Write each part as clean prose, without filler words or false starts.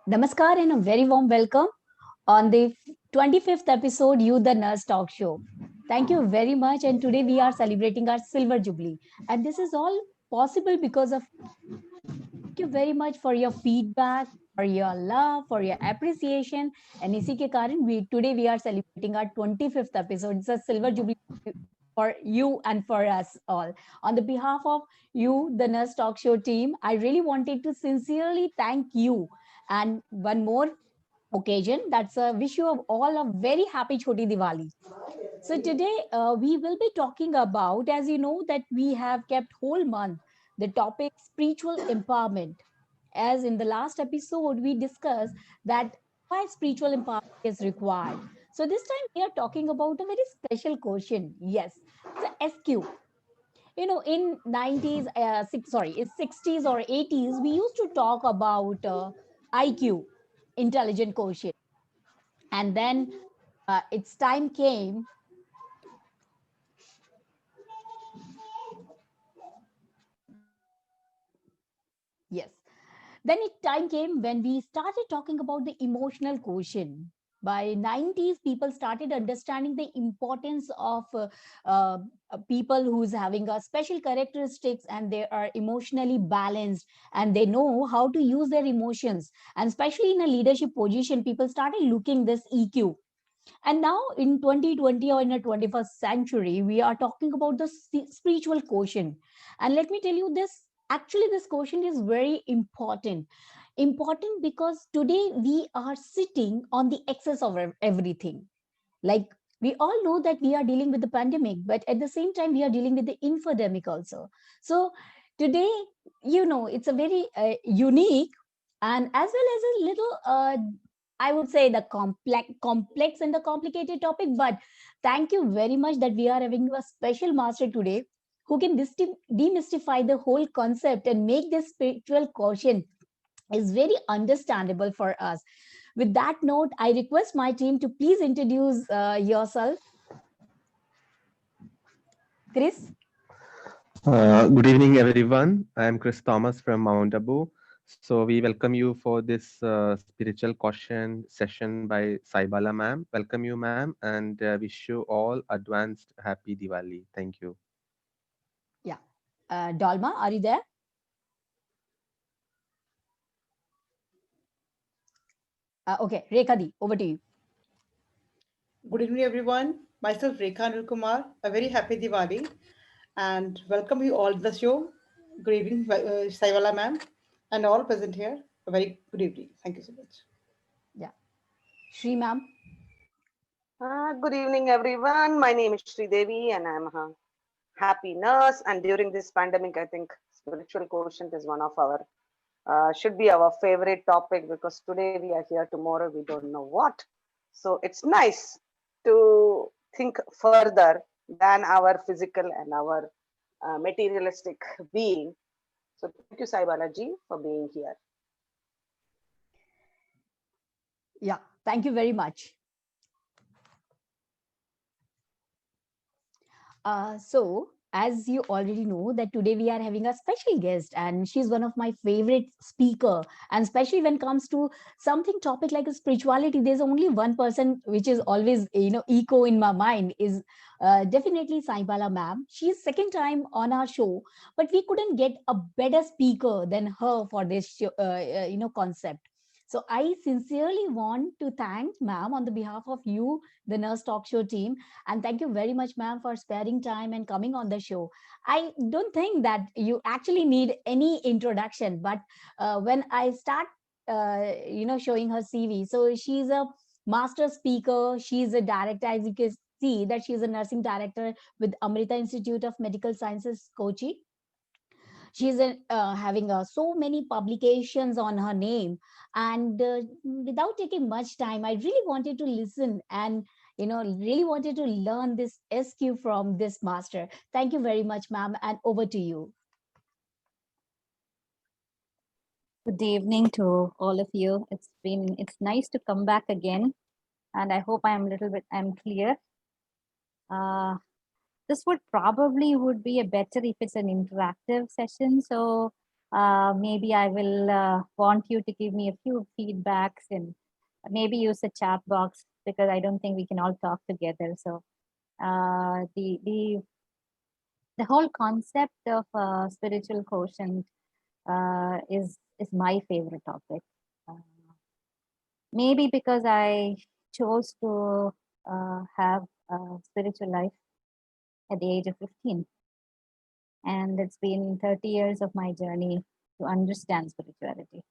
Namaskar and a very warm welcome on the 25th episode You the Nurse Talk Show. Thank you very much. And today we are celebrating our silver jubilee. And this is all possible because of thank you very much for your feedback, for your love, for your appreciation. And इसी के कारण today we are celebrating our 25th episode. It's a silver jubilee for you and for us all. On the behalf of you, the Nurse Talk Show team, I really wanted to sincerely thank you. And one more occasion, that's a wish you all a very happy Choti Diwali. So today we will be talking about, as you know, that we have kept whole month the topic spiritual empowerment. As in the last episode, we discussed that why spiritual empowerment is required. So this time we are talking about a very special question. Yes, the SQ. You know, in 90s, in 60s or 80s, we used to talk about IQ, intelligent quotient. And then its time came. Yes. Then it time came when we started talking about the emotional quotient. By 90s, people started understanding the importance of people who's having a special characteristics and they are emotionally balanced and they know how to use their emotions. And especially in a leadership position, people started looking this EQ. And now in 2020 or in the 21st century, we are talking about the spiritual quotient. And let me tell you this, actually this quotient is very important. Important because today we are sitting on the excess of everything. Like we all know that we are dealing with the pandemic, but at the same time, we are dealing with the infodemic also. So today, you know, it's a very unique and as well as a little I would say the complex and the complicated topic. But thank you very much that we are having a special master today who can demystify the whole concept and make this spiritual quotient is very understandable for us. With that note, I request my team to please introduce yourself. Chris? Good evening, everyone. I am Chris Thomas from Mount Abu. So we welcome you for this spiritual caution session by Saibala ma'am. Welcome you, ma'am, and wish you all advanced happy Diwali. Thank you. Yeah. Dalma, are you there? Okay, Rekha Di, over to you. Good evening, everyone. Myself, Rekha Anil Kumar. A very happy Diwali and welcome you all to the show. Good evening, Saivala ma'am, and all present here. A very good evening. Thank you so much. Yeah. Shri ma'am. Good evening, everyone. My name is Sri Devi, and I'm a happy nurse. And during this pandemic, I think spiritual quotient is one of our should be our favorite topic because today we are here, tomorrow we don't know what. So it's nice to think further than our physical and our materialistic being. So thank you, Sai Balaji, for being here. Yeah, thank you very much. So, as you already know that today we are having a special guest and she's one of my favorite speaker, and especially when it comes to something topic like a spirituality, there's only one person which is always, you know, echo in my mind is definitely Saibala ma'am. She's second time on our show, but we couldn't get a better speaker than her for this show, you know, concept. So I sincerely want to thank ma'am on the behalf of you, the Nurse Talk Show team, and thank you very much, ma'am, for sparing time and coming on the show. I don't think that you actually need any introduction, but when I start, you know, showing her CV, so she's a master speaker, she's a director, as you can see that she's a nursing director with Amrita Institute of Medical Sciences, Kochi. She's having so many publications on her name, and without taking much time, I really wanted to listen and, you know, really wanted to learn this SQ from this master. Thank you very much, ma'am, and over to you. Good evening to all of you. It's nice to come back again, and I hope I'm clear. this would be a better if it's an interactive session. So maybe I will want you to give me a few feedbacks and maybe use the chat box, because I don't think we can all talk together. So the whole concept of spiritual quotient is my favorite topic. Maybe because I chose to have a spiritual life at the age of 15. And it's been 30 years of my journey to understand spirituality.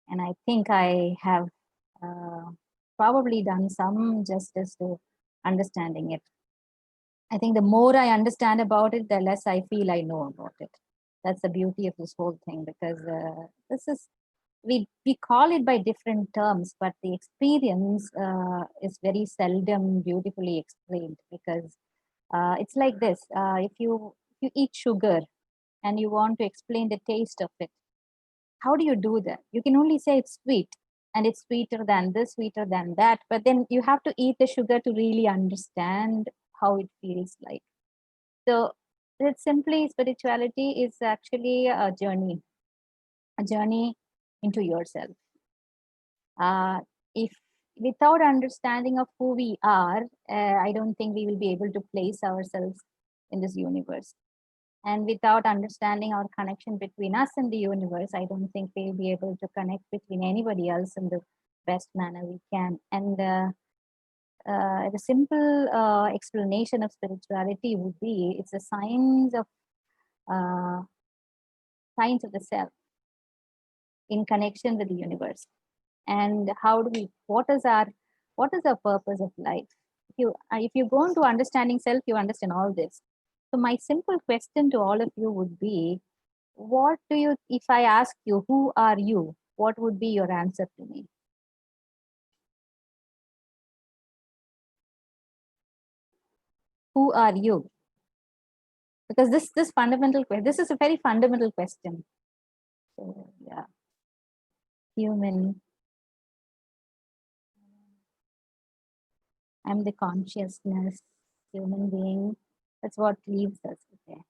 And I think I have probably done some justice to understanding it. I think the more I understand about it, the less I feel I know about it. That's the beauty of this whole thing, because this is, we call it by different terms, but the experience is very seldom beautifully explained, because it's like this. If you eat sugar and you want to explain the taste of it, how do you do that? You can only say it's sweet, and it's sweeter than this, sweeter than that, but then you have to eat the sugar to really understand how it feels like. So it's simply, spirituality is actually a journey into yourself. If without understanding of who we are, I don't think we will be able to place ourselves in this universe. And without understanding our connection between us and the universe, I don't think we'll be able to connect between anybody else in the best manner we can. And the simple explanation of spirituality would be, it's a science of the self in connection with the universe. And what is our purpose of life? If you go into understanding self, you understand all this. So my simple question to all of you would be, if I ask you, who are you? What would be your answer to me? Who are you? Because this is a very fundamental question. So yeah, human. I'm the consciousness, human being. That's what leaves us. Okay.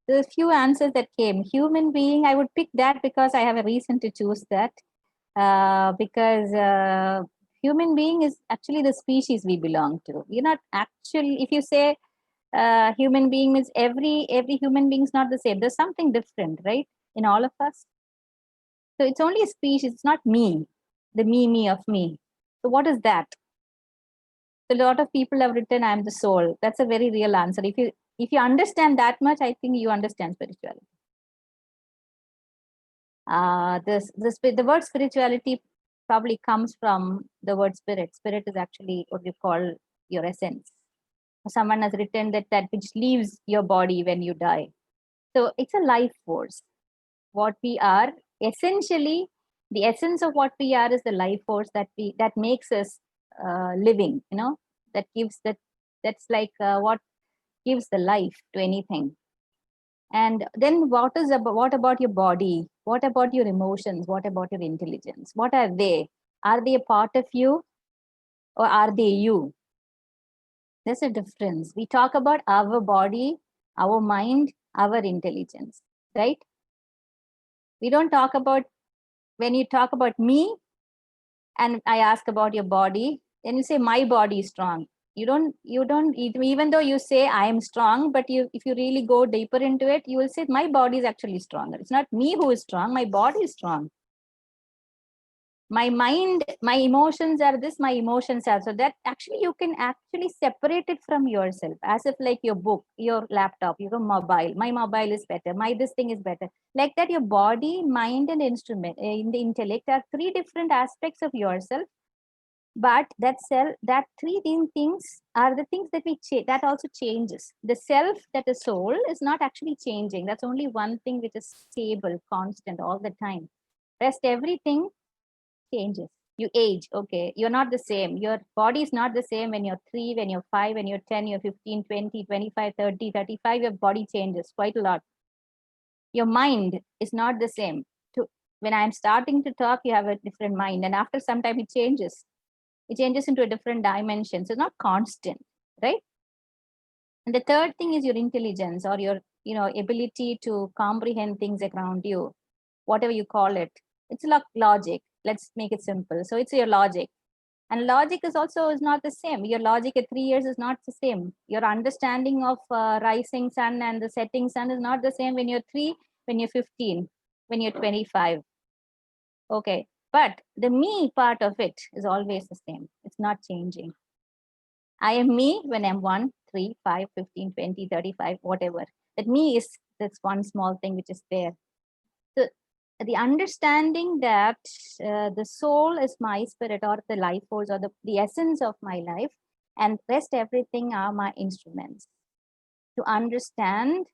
There's a few answers that came. Human being, I would pick that because I have a reason to choose that. Because human being is actually the species we belong to. We're not actually, if you say human being means every human being is not the same. There's something different, right, in all of us. So it's only a species, it's not me, the me of me. So what is that? So a lot of people have written, I'm the soul. That's a very real answer. If you understand that much, I think you understand spirituality. The word spirituality probably comes from the word spirit. Spirit is actually what you call your essence. Someone has written that which leaves your body when you die. So it's a life force. What we are, essentially, the essence of what we are is the life force that makes us living. That's like what gives the life to anything. And then what about your body? What about your emotions? What about your intelligence? What are they? Are they a part of you, or are they you? There's a difference. We talk about our body, our mind, our intelligence, right? We don't talk about, when you talk about me and I ask about your body, then you say my body is strong. You don't, even though you say I am strong, but if you really go deeper into it, you will say my body is actually stronger. It's not me who is strong, my body is strong. My mind, my emotions are this, my emotions are. So that actually you can actually separate it from yourself, as if like your book, your laptop, your mobile. My mobile is better, my this thing is better. Like that, your body, mind, and instrument in the intellect are three different aspects of yourself. But that three things are the things that that also changes. The self, that the soul, is not actually changing. That's only one thing which is stable, constant all the time. Rest everything changes. You age, okay, you're not the same. Your body is not the same when you're 3, when you're 5, when you're 10, you're 15, 20, 25, 30, 35. Your body changes quite a lot. Your mind is not the same. When I'm starting to talk, you have a different mind, and after some time it changes. It changes into a different dimension. So it's not constant, right? And the third thing is your intelligence, or your, ability to comprehend things around you, whatever you call it. It's like logic. Let's make it simple. So it's your logic. And logic is not the same. Your logic at 3 years is not the same. Your understanding of rising sun and the setting sun is not the same when you're 3, when you're 15, when you're 25. Okay. But the me part of it is always the same. It's not changing. I am me when I'm 1, 3, 5, 15, 20, 35, whatever. That me is this one small thing which is there. So the understanding that the soul is my spirit, or the life force, or the essence of my life, and rest everything are my instruments. To understand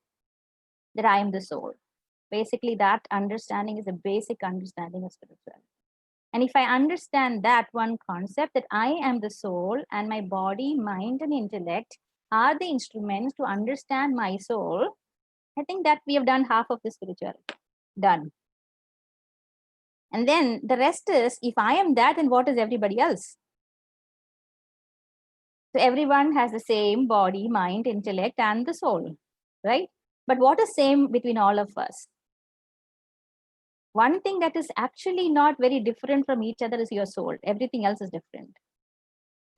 that I am the soul. Basically, that understanding is a basic understanding of spirituality. And if I understand that one concept, that I am the soul and my body, mind, and intellect are the instruments to understand my soul, I think that we have done half of the spirituality. Done. And then the rest is, if I am that, then what is everybody else? So everyone has the same body, mind, intellect, and the soul, right? But what is same between all of us? One thing that is actually not very different from each other is your soul. Everything else is different.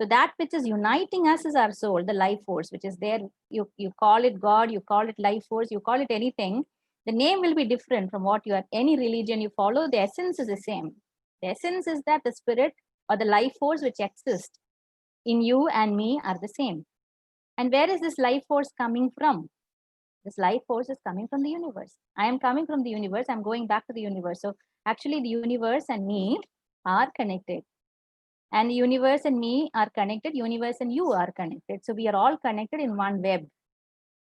So that which is uniting us is our soul, the life force, which is there. You call it God, you call it life force, you call it anything. The name will be different from what you are, any religion you follow. The essence is the same. The essence is that the spirit or the life force which exists in you and me are the same. And where is this life force coming from? This life force is coming from the universe. I am coming from the universe. I'm going back to the universe. So actually the universe and me are connected. And the universe and me are connected. Universe and you are connected. So we are all connected in one web.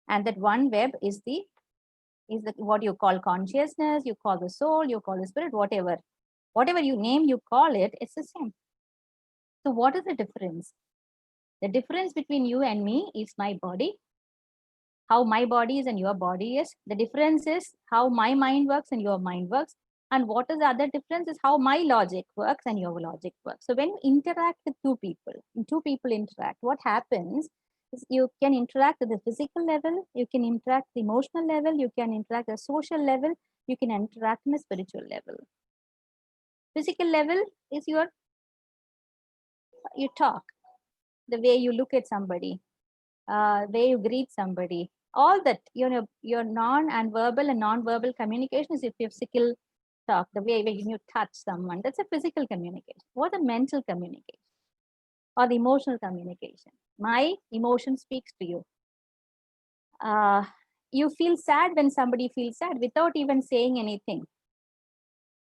And that one web is the what you call consciousness, you call the soul, you call the spirit, whatever. Whatever you name, you call it, it's the same. So what is the difference? The difference between you and me is my body. How my body is and your body is. The difference is how my mind works and your mind works. And what is the other difference is how my logic works and your logic works. So when you interact with two people interact, what happens is you can interact at the physical level, you can interact at the emotional level, you can interact at the social level, you can interact in a spiritual level. Physical level is you talk, the way you look at somebody, way you greet somebody, all that, your non and verbal and non-verbal communication is your physical talk, the way when you touch someone, that's a physical communication. What a mental communication or the emotional communication. My emotion speaks to you. You feel sad when somebody feels sad without even saying anything.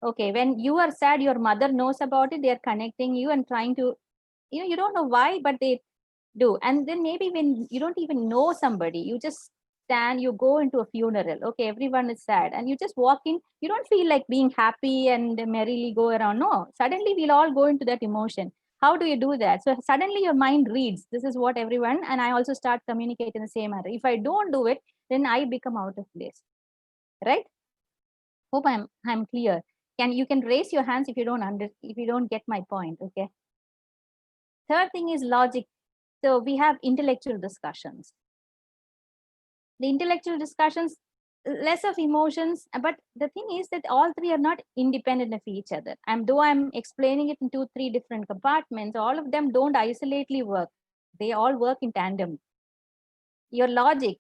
Okay, when you are sad, your mother knows about it, they are connecting you and trying to, you don't know why, but they do. And then maybe when you don't even know somebody, you just stand, you go into a funeral, okay, everyone is sad, and you just walk in, you don't feel like being happy and merrily go around. No, suddenly we'll all go into that emotion. How do you do that? So suddenly your mind reads, this is what everyone, and I also start communicating the same manner. If I don't do it, then I become out of place, right? Hope I'm clear. You can raise your hands if you don't get my point, okay? Third thing is logic. So we have intellectual discussions. The intellectual discussions, less of emotions, but the thing is that all three are not independent of each other. Though I'm explaining it in 2-3 different compartments, all of them don't isolately work. They all work in tandem. Your logic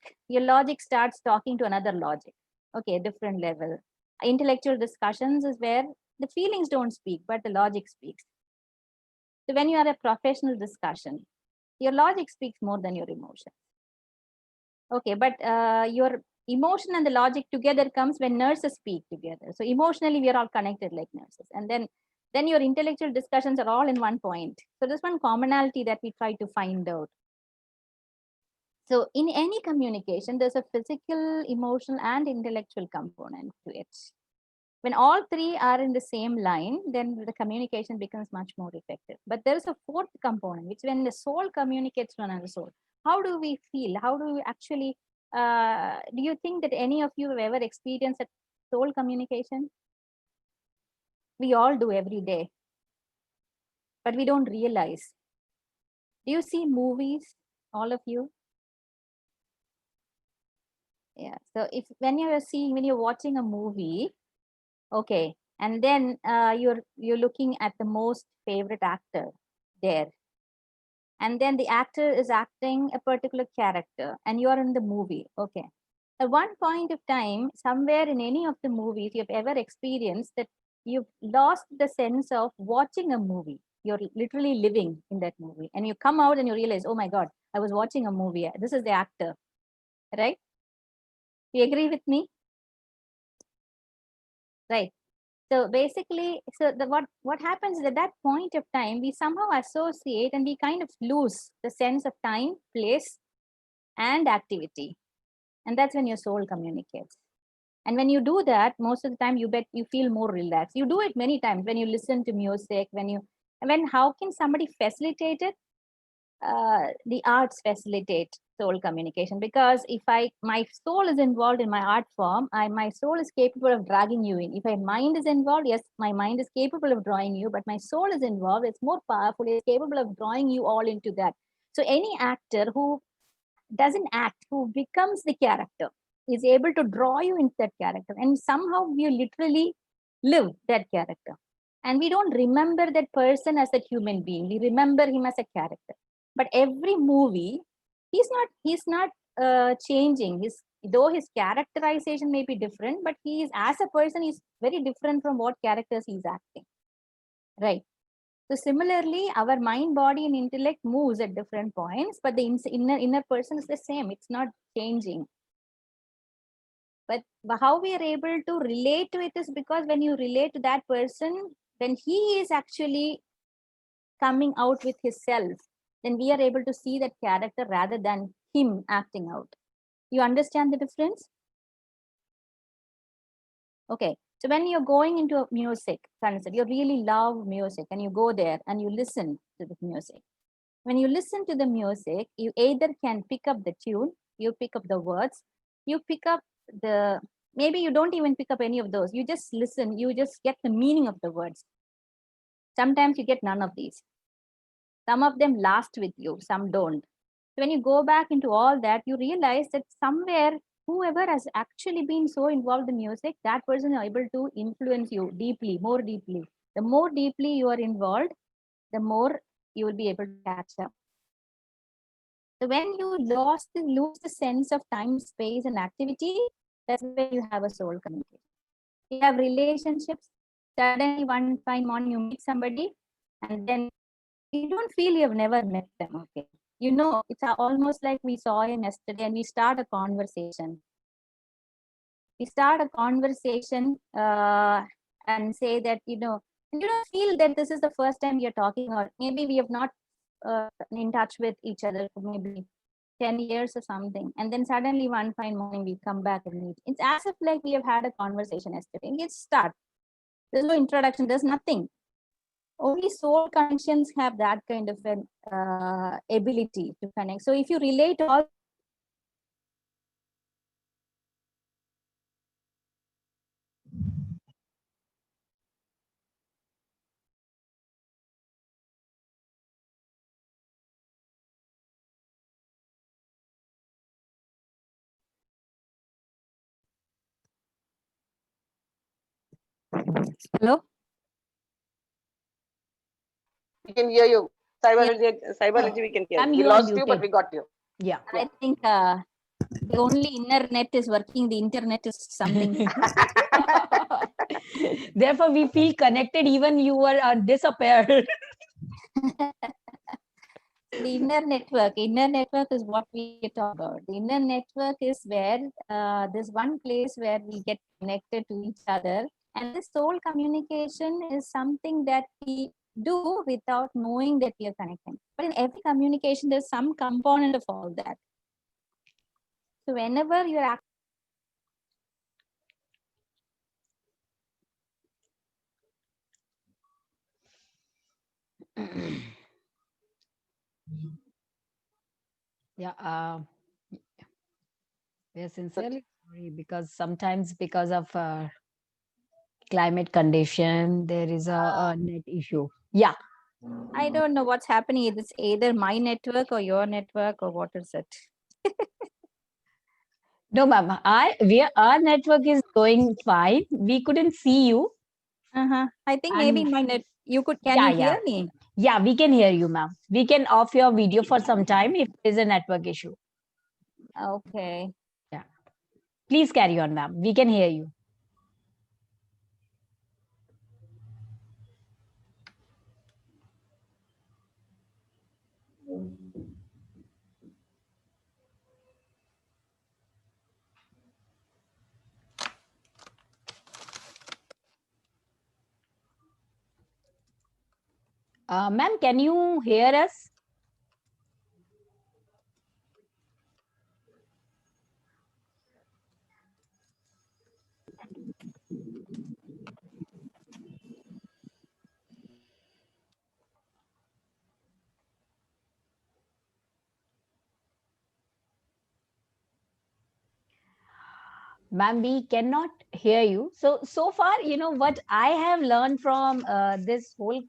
starts talking to another logic. Okay, different level. Intellectual discussions is where the feelings don't speak, but the logic speaks. So when you are a professional discussion, your logic speaks more than your emotion. Okay, but your emotion and the logic together comes when nurses speak together. So emotionally, we are all connected like nurses. And then your intellectual discussions are all in one point. So there's one commonality that we try to find out. So in any communication, there's a physical, emotional, and intellectual component to it. When all three are in the same line, then the communication becomes much more effective. But there is a fourth component, which when the soul communicates to another soul, how do we feel? How do we actually, do you think that any of you have ever experienced a soul communication? We all do every day. but we don't realize. Do you see movies, all of you? Yeah. So if when you're watching a movie, okay, and then you're looking at the most favorite actor there, and then the actor is acting a particular character, and you are in the movie. Okay. At one point of time, somewhere in any of the movies you've ever experienced, that you've lost the sense of watching a movie. You're literally living in that movie, and you come out and you realize, oh my God, I was watching a movie. This is the actor, right? You agree with me? Right. So basically, what happens is at that point of time, we somehow associate and we kind of lose the sense of time, place, and activity. And that's when your soul communicates. And when you do that, most of the time you feel more relaxed. You do it many times when you listen to music, how can somebody facilitate it? The arts facilitate soul communication, because if my soul is involved in my art form, my soul is capable of dragging you in. If my mind is involved, yes, my mind is capable of drawing you, but my soul is involved, it's more powerful, it's capable of drawing you all into that. So any actor who doesn't act, who becomes the character, is able to draw you into that character, and somehow we literally live that character, and we don't remember that person as a human being, we remember him as a character. But every movie, he's not changing though his characterization may be different, but he is, as a person, he's very different from what characters he's acting, right? So similarly, our mind, body, and intellect moves at different points, but the inner person is the same. It's not changing. But how we are able to relate to it is because when you relate to that person, when he is actually coming out with his self, then we are able to see that character rather than him acting out. You understand the difference? Okay. So when you're going into a music concert, you really love music and you go there and you listen to the music. When you listen to the music, you either can pick up the tune, you pick up the words, you pick up maybe you don't even pick up any of those. You just listen, you just get the meaning of the words. Sometimes you get none of these. Some of them last with you, some don't. So when you go back into all that, you realize that somewhere, whoever has actually been so involved in music, that person is able to influence you deeply, more deeply. The more deeply you are involved, the more you will be able to catch up. So when you lose the sense of time, space, and activity, that's when you have a soul communication. You have relationships. Suddenly, one fine morning, you meet somebody, and then you don't feel you've never met them. Okay, it's almost like we saw him yesterday, and we start a conversation. We start a conversation and say that you don't feel that this is the first time you're talking, or maybe we have not in touch with each other for maybe 10 years or something, and then suddenly one fine morning we come back and meet. It's as if like we have had a conversation yesterday. Let's start. There's no introduction, there's nothing. Only soul connections have that kind of an ability to connect. So if you relate all hello. We can hear you. Cyberology, we can hear you. We lost you, but we got you. Yeah. I think the only inner net is working. The internet is something. Therefore, we feel connected even you were disappeared. The inner network is what we talk about. The inner network is where there's one place where we get connected to each other, and the soul communication is something that we do without knowing that we are connecting. But in every communication, there's some component of all that. So whenever you're Yeah. We are sincerely sorry because sometimes because of climate condition, there is a net issue. Yeah. I don't know what's happening. It's either my network or your network or what is it? No, ma'am. Our network is going fine. We couldn't see you. I think maybe And my net. Can yeah, you hear yeah. me? Yeah, we can hear you, ma'am. We can off your video for some time if there's a network issue. Okay. Yeah. Please carry on, ma'am. We can hear you. Ma'am, can you hear us? Ma'am, we cannot hear you. So far, you know, what I have learned from this whole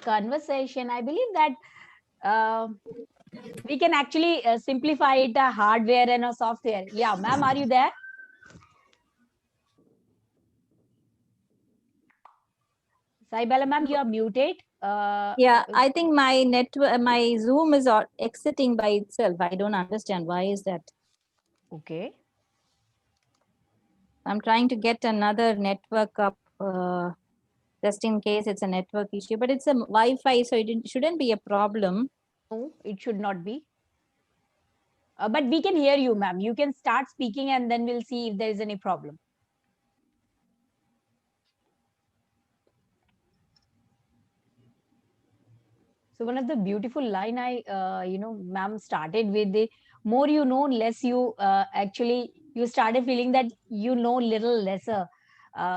conversation, I believe that we can actually simplify it a hardware and a software. Yeah, ma'am, are you there? Saibala, ma'am, you are muted. Yeah, I think my network, my Zoom is exiting by itself. I don't understand. Why is that? Okay. I'm trying to get another network up just in case it's a network issue, but it's a Wi-Fi, so it shouldn't be a problem. No, it should not be. But we can hear you, ma'am. You can start speaking and then we'll see if there is any problem. So one of the beautiful line ma'am started with the more you know, less you actually, you started feeling that you know little lesser.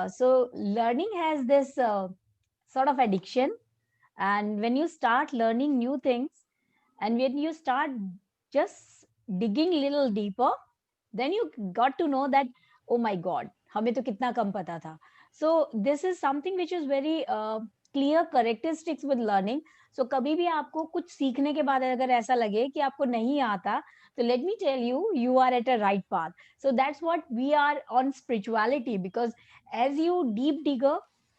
So learning has this sort of addiction. And when you start learning new things and when you start just digging little deeper, then you got to know that, oh my God, हमें तो कितना कम पता था. So this is something which is very clear characteristics with learning. So कभी भी आपको कुछ सीखने के बाद अगर ऐसा लगे कि आपको नहीं आता, so let me tell you, you are at a right path. So that's what we are on spirituality, because as you deep digger,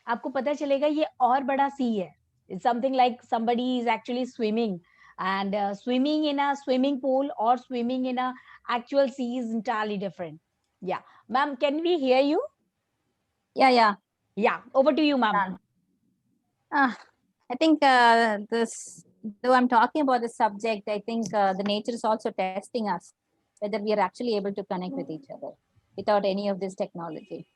आपको पता चलेगा ये और बड़ा sea है. It's something like somebody is actually swimming, and swimming in a swimming pool or swimming in a actual sea is entirely different. Yeah. Ma'am, can we hear you? Yeah. Yeah. Over to you, ma'am. Done. I think though I'm talking about the subject, I think the nature is also testing us whether we are actually able to connect with each other without any of this technology.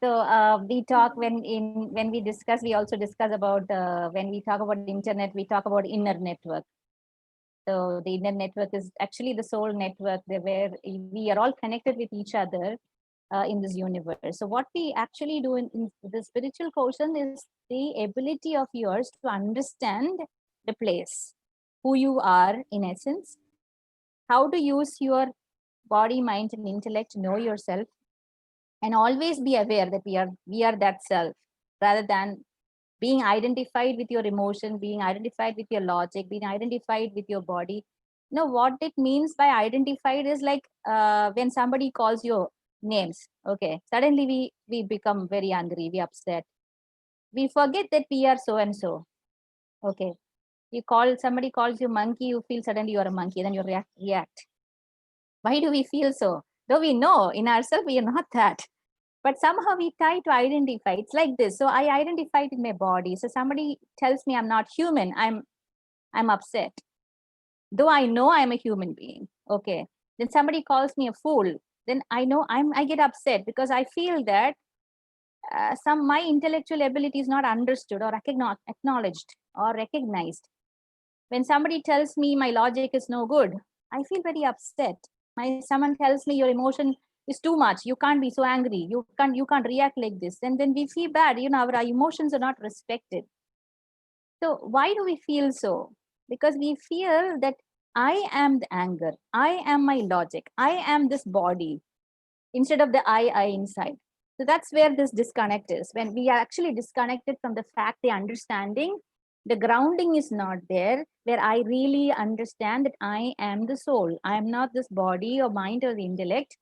So we talk when we discuss, we also discuss about when we talk about the internet, we talk about inner network. So the inner network is actually the soul network where we are all connected with each other in this universe. So what we actually do in the spiritual quotient is the ability of yours to understand the place, who you are in essence, how to use your body, mind, and intellect to know yourself, and always be aware that we are that self, rather than being identified with your emotion, being identified with your logic, being identified with your body. You know what it means by identified is like when somebody calls you names, okay, suddenly we become very angry, we upset, we forget that we are so and so. Okay, somebody calls you monkey, you feel suddenly you are a monkey, then you react. Why do we feel so? Though we know in ourselves we are not that, but somehow we try to identify. It's like this. So I identified in my body. So somebody tells me I'm not human, I'm upset, though I know I'm a human being. Okay, then somebody calls me a fool, then I know I get upset because I feel that my intellectual ability is not understood or acknowledged or recognized. When somebody tells me my logic is no good, I feel very upset. Someone tells me your emotion is too much, you can't be so angry, you can't react like this, and then we feel bad, our emotions are not respected. So why do we feel so? Because we feel that I am the anger, I am my logic, I am this body, instead of the I inside. So that's where this disconnect is. When we are actually disconnected from the fact, the understanding, the grounding is not there, where I really understand that I am the soul. I am not this body or mind or the intellect.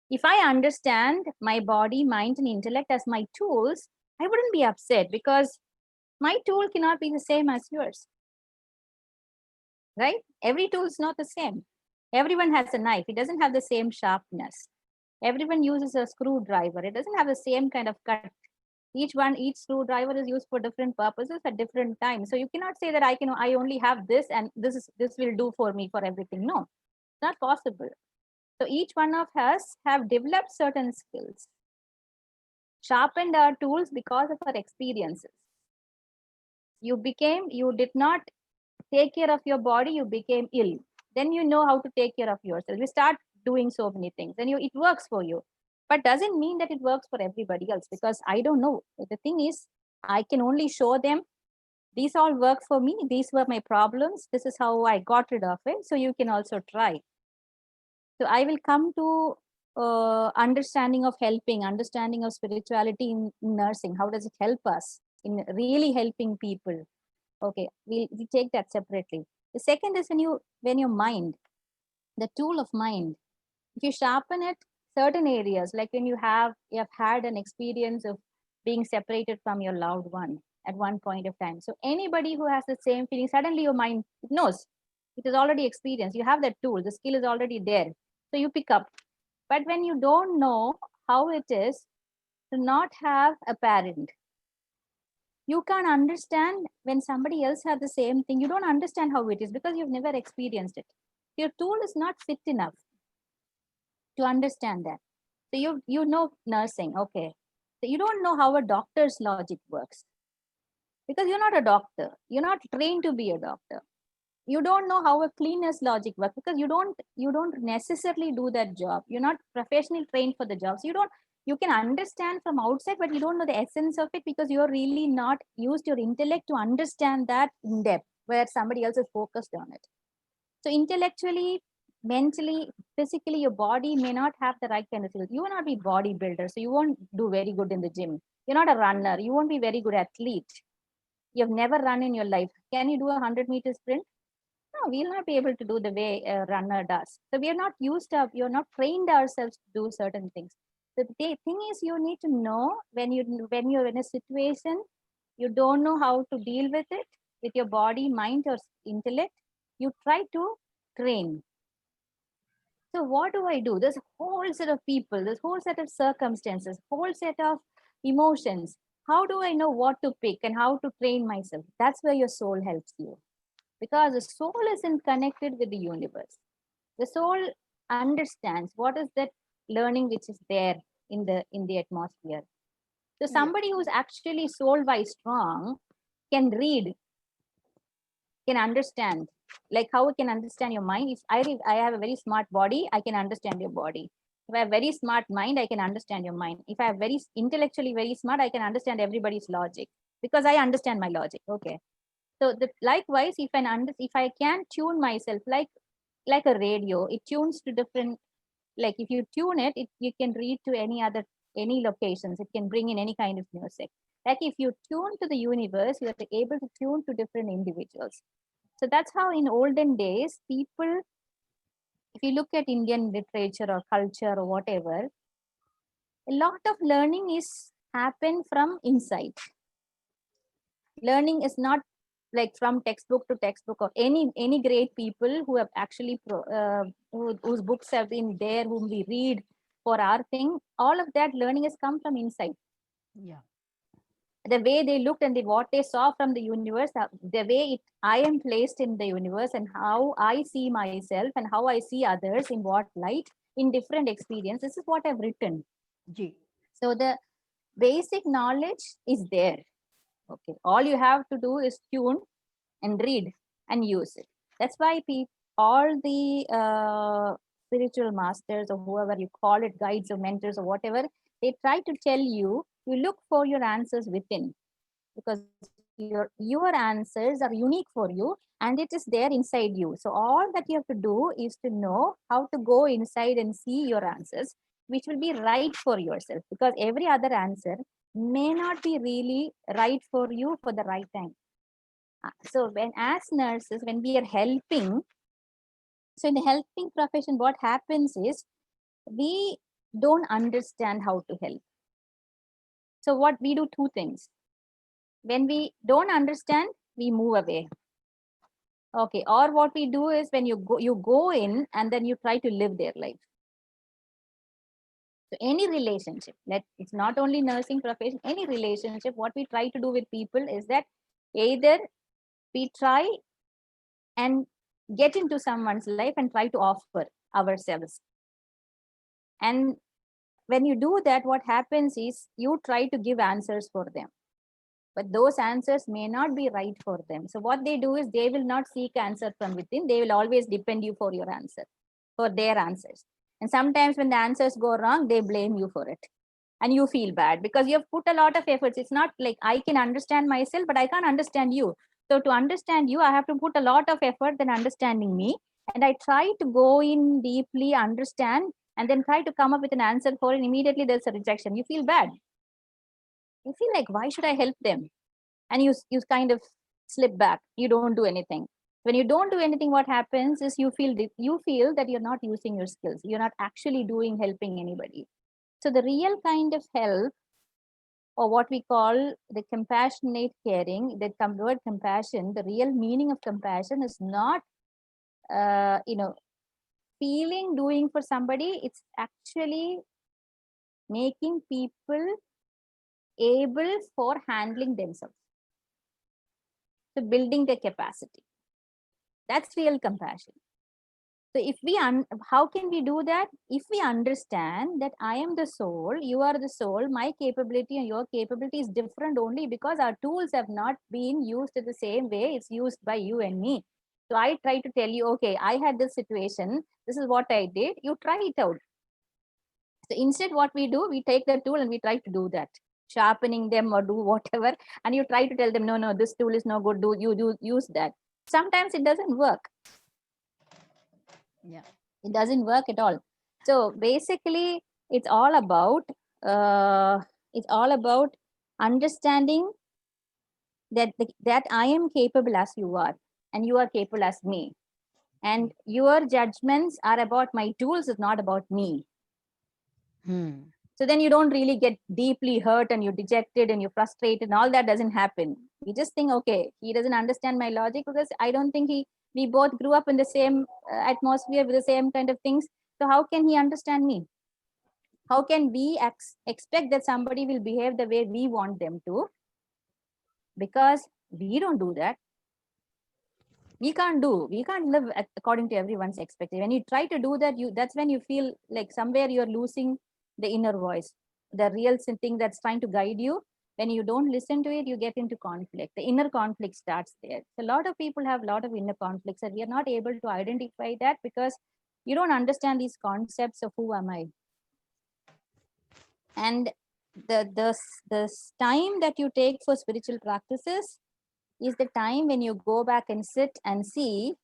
If I understand my body, mind, and intellect as my tools, I wouldn't be upset, because my tool cannot be the same as yours, right? Every tool is not the same. Everyone has a knife. It doesn't have the same sharpness. Everyone uses a screwdriver. It doesn't have the same kind of cut. Each screwdriver is used for different purposes at different times. So you cannot say that I only have this and this will do for me for everything. No, it's not possible. So each one of us have developed certain skills, sharpened our tools because of our experiences. You did not take care of your body, you became ill. Then you know how to take care of yourself. You start doing so many things and it works for you. But doesn't mean that it works for everybody else, because I don't know. The thing is, I can only show them, these all work for me. These were my problems. This is how I got rid of it. So you can also try. So I will come to understanding of helping, understanding of spirituality in nursing. How does it help us in really helping people? Okay, we take that separately. The second is when your mind, the tool of mind, if you sharpen it, certain areas, like when you have had an experience of being separated from your loved one at one point of time. So anybody who has the same feeling, suddenly your mind, it knows, it is already experienced. You have that tool, the skill is already there. So you pick up. But when you don't know how it is to not have a parent, you can't understand when somebody else has the same thing. You don't understand how it is because you've never experienced it. Your tool is not fit enough to understand that. So you know nursing, okay. So you don't know how a doctor's logic works because you're not a doctor. You're not trained to be a doctor. You don't know how a cleaner's logic works because you don't necessarily do that job. You're not professionally trained for the job. So you can understand from outside, but you don't know the essence of it because you're really not used your intellect to understand that in depth, where somebody else is focused on it. So intellectually, mentally, physically, your body may not have the right kind of skills. You will not be bodybuilder, so you won't do very good in the gym. You're not a runner. You won't be very good athlete. You've never run in your life. Can you do a 100-meter sprint? No, we'll not be able to do the way a runner does. So we are not you're not trained ourselves to do certain things. The thing is, you need to know when you're in a situation, you don't know how to deal with it with your body, mind, or intellect. You try to train. So what do I do? There's a whole set of people, there's a whole set of circumstances, whole set of emotions. How do I know what to pick and how to train myself? That's where your soul helps you. Because the soul isn't connected with the universe. The soul understands what is that learning which is there in the atmosphere. So somebody who's actually soul-wise strong can read, can understand. Like how I can understand your mind. If I have a very smart body, I can understand your body. If I have very smart mind, I can understand your mind. If I have very intellectually very smart, I can understand everybody's logic because I understand my logic. Okay. So likewise, if I can tune myself like a radio, it tunes to different. Like if you tune it, you can read to any locations. It can bring in any kind of music. Like if you tune to the universe, you are able to tune to different individuals. So that's how in olden days, people, if you look at Indian literature or culture or whatever, a lot of learning is happened from inside. Learning is not like from textbook to textbook or any great people who have actually whose books have been there, whom we read for our thing. All of that learning has come from inside. Yeah. The way they looked and what they saw from the universe, the way I am placed in the universe and how I see myself and how I see others in what light in different experiences. This is what I've written. G. So the basic knowledge is there. Okay, all you have to do is tune and read and use it. That's why all the spiritual masters or whoever you call it, guides or mentors or whatever, they try to tell you, you look for your answers within, because your answers are unique for you and it is there inside you. So all that you have to do is to know how to go inside and see your answers. which will be right for yourself, because every other answer may not be really right for you for the right time. So when as nurses, when we are helping, so in the helping profession, what happens is we don't understand how to help. So what we do, two things. When we don't understand, we move away. Okay, or what we do is when you go in and then you try to live their life. So any relationship, it's not only nursing profession, any relationship, what we try to do with people is that either we try and get into someone's life and try to offer ourselves. And when you do that, what happens is you try to give answers for them. But those answers may not be right for them. So what they do is they will not seek answer from within. They will always depend you for your answer, for their answers. And sometimes when the answers go wrong, they blame you for it. And you feel bad because you have put a lot of efforts. It's not like I can understand myself, but I can't understand you. So to understand you, I have to put a lot of effort in understanding me. And I try to go in deeply, understand, and then try to come up with an answer for it. And immediately there's a rejection. You feel bad. You feel like, why should I help them? And you kind of slip back. You don't do anything. When you don't do anything, what happens is you feel that you're not using your skills. You're not actually helping anybody. So the real kind of help, or what we call the compassionate caring, the word compassion, the real meaning of compassion is not, feeling, doing for somebody. It's actually making people able for handling themselves. So building their capacity. That's real compassion. So if we, how can we do that? If we understand that I am the soul, you are the soul, my capability and your capability is different only because our tools have not been used in the same way it's used by you and me. So I try to tell you, okay, I had this situation. This is what I did. You try it out. So instead what we do, we take the tool and we try to do that, sharpening them or do whatever. And you try to tell them, no, this tool is no good. Do use that. Sometimes it doesn't work. Yeah, it doesn't work at all. So basically it's all about understanding that I am capable as you are and you are capable as me, and your judgments are about my tools, it's not about me. So then you don't really get deeply hurt and you're dejected and you're frustrated and all that doesn't happen. You just think, okay, he doesn't understand my logic because I don't think we both grew up in the same atmosphere with the same kind of things. So how can he understand me? How can we expect that somebody will behave the way we want them to? Because we don't do that. We can't live according to everyone's expectation. When you try to do that, that's when you feel like somewhere you're losing the inner voice, the real thing that's trying to guide you. When you don't listen to it, you get into conflict. The inner conflict starts there. So a lot of people have a lot of inner conflicts and we are not able to identify that because you don't understand these concepts of who am I. And the time that you take for spiritual practices is the time when you go back and sit and see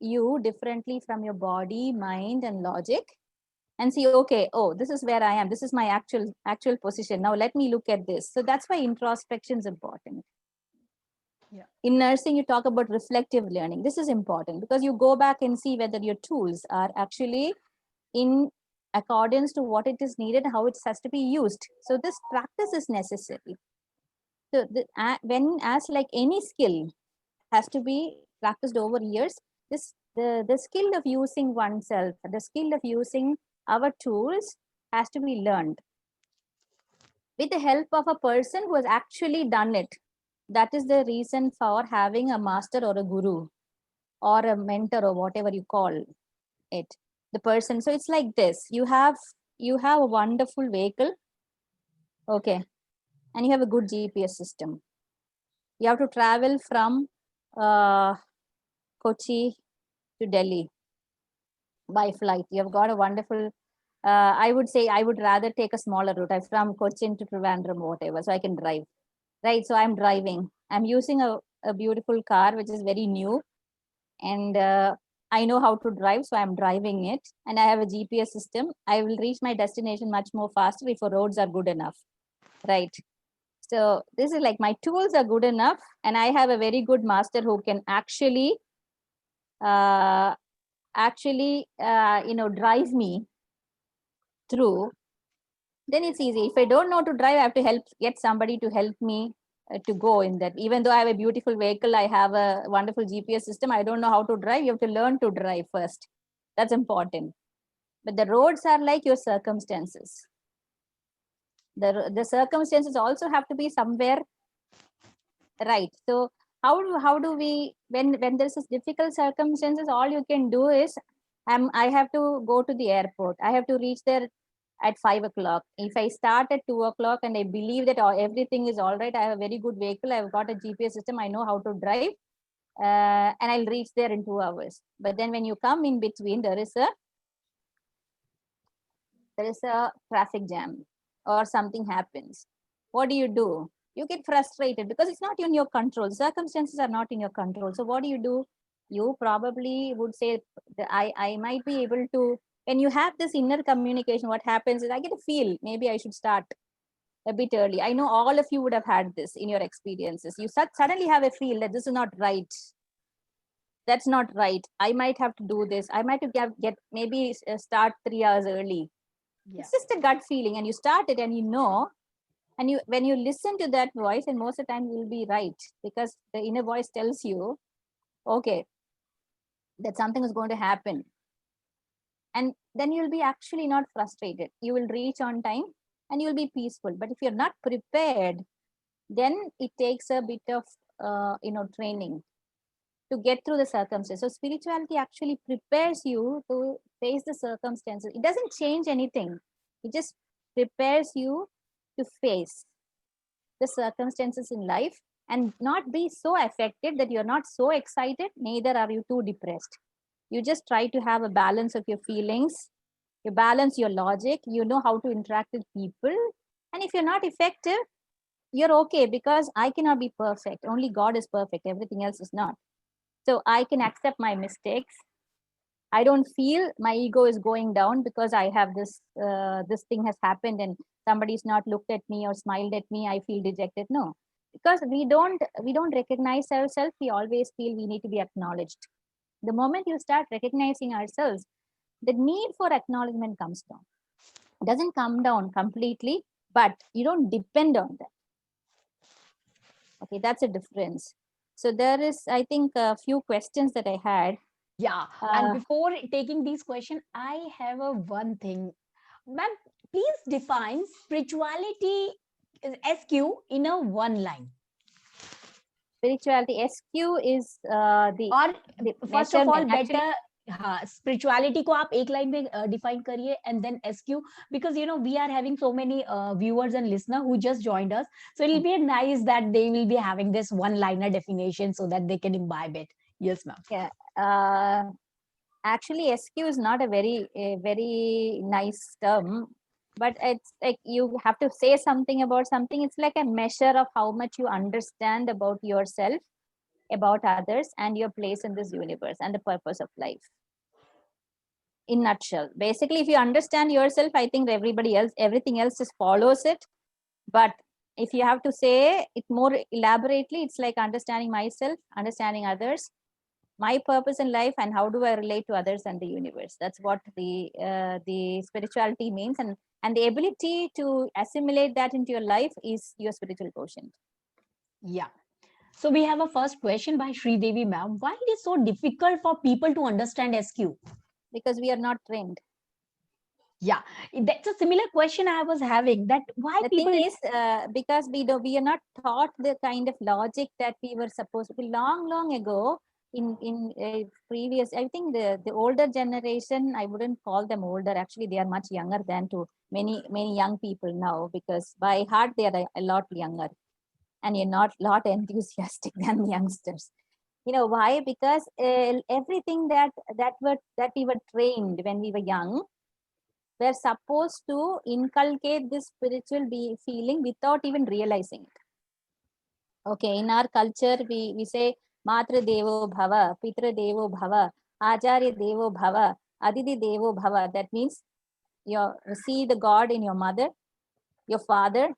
you differently from your body, mind, and logic, and see, okay, oh, this is where I am. This is my actual position. Now let me look at this. So that's why introspection is important. Yeah. In nursing, you talk about reflective learning. This is important because you go back and see whether your tools are actually in accordance to what it is needed, how it has to be used. So this practice is necessary. So as like any skill has to be practiced over years, the skill of using oneself, the skill of using our tools has to be learned with the help of a person who has actually done it. That is the reason for having a master or a guru or a mentor or whatever you call it, the person. So it's like this, you have a wonderful vehicle, okay, and you have a good GPS system. You have to travel from Kochi to Delhi by flight. You have got a wonderful, I would say I would rather take a smaller route. I'm from Cochin to Trivandrum, whatever, so I can drive, right? So I'm driving. I'm using a beautiful car, which is very new. And I know how to drive, so I'm driving it, and I have a GPS system. I will reach my destination much more faster if the roads are good enough, right? So this is like my tools are good enough, and I have a very good master who can actually drive me through. Then it's easy. If I don't know to drive, I have to get somebody to help me to go in that. Even though I have a beautiful vehicle, I have a wonderful GPS system, I don't know how to drive. You have to learn to drive first. That's important. But the roads are like your circumstances. The circumstances also have to be somewhere right. So how do we, when there's this difficult circumstances, all you can do is I have to go to the airport. I have to reach there at 5 o'clock. If I start at 2 o'clock and I believe that everything is all right, I have a very good vehicle, I've got a GPS system, I know how to drive, and I'll reach there in 2 hours. But then when you come in between, there is a traffic jam or something happens. What do? You get frustrated because it's not in your control. Circumstances are not in your control. So what do? You probably would say that I might be able to, when you have this inner communication, what happens is I get a feel, maybe I should start a bit early. I know all of you would have had this in your experiences. You suddenly have a feel that this is not right. That's not right. I might have to do this. I might have get maybe start 3 hours early. Yeah. It's just a gut feeling, and you start it, and and when you listen to that voice, and most of the time you'll be right, because the inner voice tells you, okay, that something is going to happen. And then you'll be actually not frustrated. You will reach on time and you'll be peaceful. But if you're not prepared, then it takes a bit of training to get through the circumstances. So spirituality actually prepares you to face the circumstances. It doesn't change anything. It just prepares you to face the circumstances in life and not be so affected that you're not so excited, neither are you too depressed. You just try to have a balance of your feelings, you balance your logic, you know how to interact with people. And if you're not effective, you're okay, because I cannot be perfect. Only God is perfect. Everything else is not. So I can accept my mistakes. I don't feel my ego is going down because I have this thing has happened and somebody's not looked at me or smiled at me. I feel dejected. No, because we don't recognize ourselves. We always feel we need to be acknowledged. The moment you start recognizing ourselves, the need for acknowledgement comes down. It doesn't come down completely, but you don't depend on that. Okay, that's a difference. So there is, I think, a few questions that I had. Yeah, and before taking these questions, I have one thing. Ma'am, please define spirituality SQ in a one line. Spirituality SQ is first of all, better spirituality को आप एक line में define करिए, and then SQ, because we are having so many viewers and listeners who just joined us, so it'll be nice that they will be having this one-liner definition so that they can imbibe it. Yes, ma'am. Yeah. Actually, SQ is not a very nice term, but it's like you have to say something about something. It's like a measure of how much you understand about yourself, about others, and your place in this universe and the purpose of life. In nutshell, basically, if you understand yourself, I think everything else just follows it. But if you have to say it more elaborately, it's like understanding myself, understanding others, my purpose in life, and how do I relate to others and the universe. That's what the spirituality means, and the ability to assimilate that into your life is your spiritual quotient. Yeah. So we have a first question by Sri Devi ma'am. Why it is so difficult for people to understand SQ? Because we are not trained. Yeah, that's a similar question I was having. That why the people thing is because we are not taught the kind of logic that we were supposed to be long ago. In previous, I think the older generation, I wouldn't call them older. Actually, they are much younger than to many young people now, because by heart they are a lot younger, and you're not a lot enthusiastic than youngsters. You know why? Because everything that we were trained when we were young, we're supposed to inculcate this spiritual feeling without even realizing it. Okay, in our culture, we say Matra Devo Bhava, Pitra Devo Bhava. Acharya Devo Bhava, Aditi Devo Bhava. That means you see the God in your mother, your father,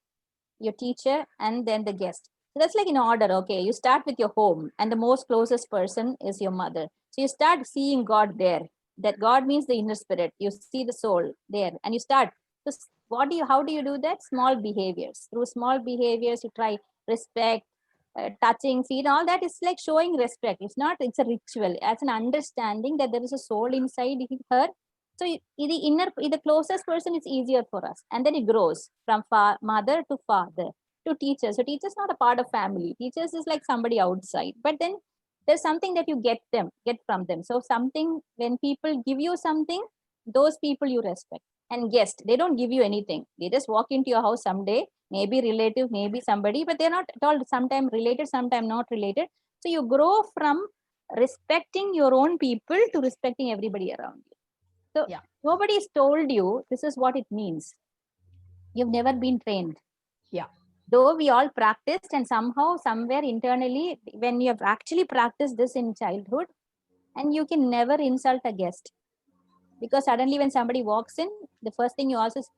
your teacher, and then the guest. So that's like in order. Okay, you start with your home, and the most closest person is your mother. So you start seeing God there. That God means the inner spirit. You see the soul there, and you start. So how do you do that? Small behaviors. Through small behaviors, you try respect, touching, feet, all that is like showing respect. It's not. It's a ritual. It's an understanding that there is a soul inside her. So the closest person is easier for us, and then it grows from mother to father to teachers. So teachers not a part of family. Teachers is like somebody outside, but then there's something that you get from them. So something, when people give you something, those people you respect. And guest, they don't give you anything. They just walk into your house someday, maybe relative, maybe somebody, but they're not at all, sometimes related, sometimes not related. So you grow from respecting your own people to respecting everybody around you. So Yeah. nobody's told you this is what it means. You've never been trained. Yeah. Though we all practiced, and somehow, somewhere internally, when you have actually practiced this in childhood, and you can never insult a guest. Because suddenly when somebody walks in, the first thing you ask is,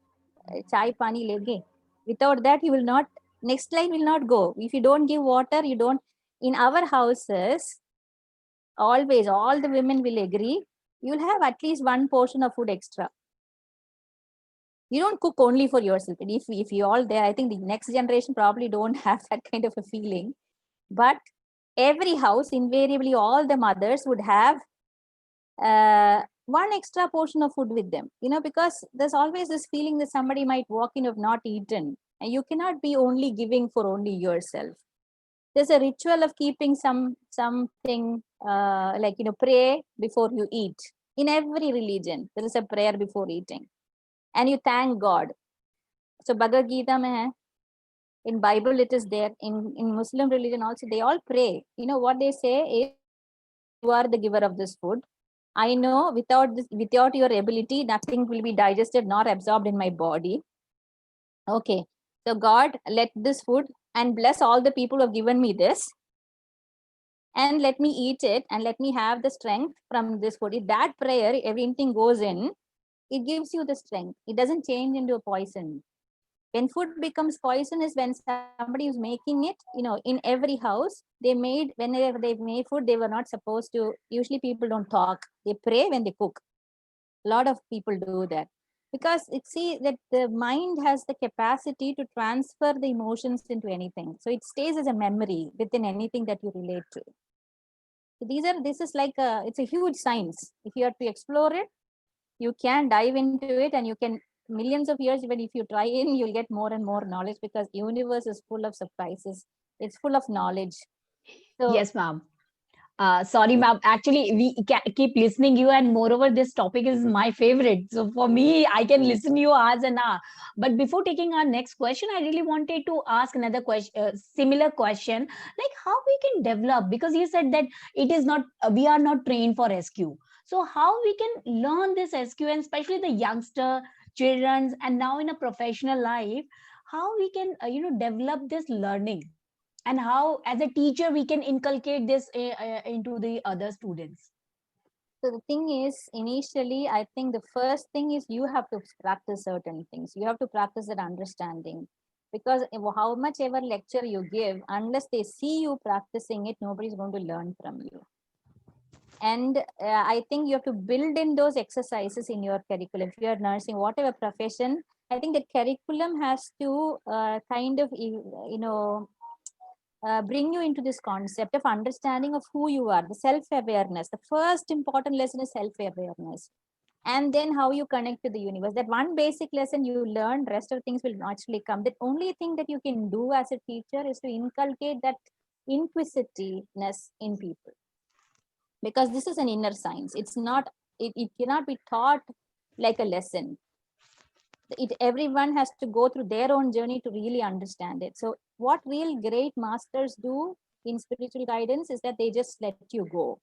chai pani lege. Without that, you will not, next line will not go. If you don't give water, you don't. In our houses, always, all the women will agree, you'll have at least one portion of food extra. You don't cook only for yourself. And if you all there, I think the next generation probably don't have that kind of a feeling. But every house, invariably, all the mothers would have one extra portion of food with them. Because there's always this feeling that somebody might walk in of not eaten, and you cannot be only giving for only yourself. There's a ritual of keeping something like pray before you eat. In every religion, there is a prayer before eating. And you thank God. So Bhagavad Gita mein hai, in Bible it is there, in Muslim religion also, they all pray. What they say is, you are the giver of this food. I know without your ability, nothing will be digested nor absorbed in my body. Okay. So God, let this food and bless all the people who have given me this, and let me eat it, and let me have the strength from this food. If that prayer, everything goes in, it gives you the strength. It doesn't change into a poison. When food becomes poison is when somebody is making it. In every house, whenever they made food, they were not supposed to. Usually people don't talk. They pray when they cook. A lot of people do that. Because that the mind has the capacity to transfer the emotions into anything. So it stays as a memory within anything that you relate to. So this is like it's a huge science. If you have to explore it, you can dive into it, and you can millions of years, even if you try in, you'll get more and more knowledge, because universe is full of surprises. It's full of knowledge. So Yes, ma'am. Sorry, ma'am. Actually, we keep listening you, and moreover, this topic is my favorite. So for me, I can listen you hours and hours. But before taking our next question, I really wanted to ask another question, similar question, like how we can develop, because you said that it is not, we are not trained for SQ. So how we can learn this SQ, and especially the youngster, children, and now in a professional life, how we can develop this learning, and how as a teacher we can inculcate this into the other students. So the thing is, initially, I think the first thing is you have to practice certain things. You have to practice that understanding. Because how much ever lecture you give, unless they see you practicing it, nobody's going to learn from you. And I think you have to build in those exercises in your curriculum. If you are nursing, whatever profession, I think the curriculum has to kind of, bring you into this concept of understanding of who you are, the self-awareness. The first important lesson is self-awareness. And then how you connect to the universe. That one basic lesson you learn, rest of things will naturally come. The only thing that you can do as a teacher is to inculcate that inquisitiveness in people. Because this is an inner science. It's not, it cannot be taught like a lesson. Everyone has to go through their own journey to really understand it. So what real great masters do in spiritual guidance is that they just let you go.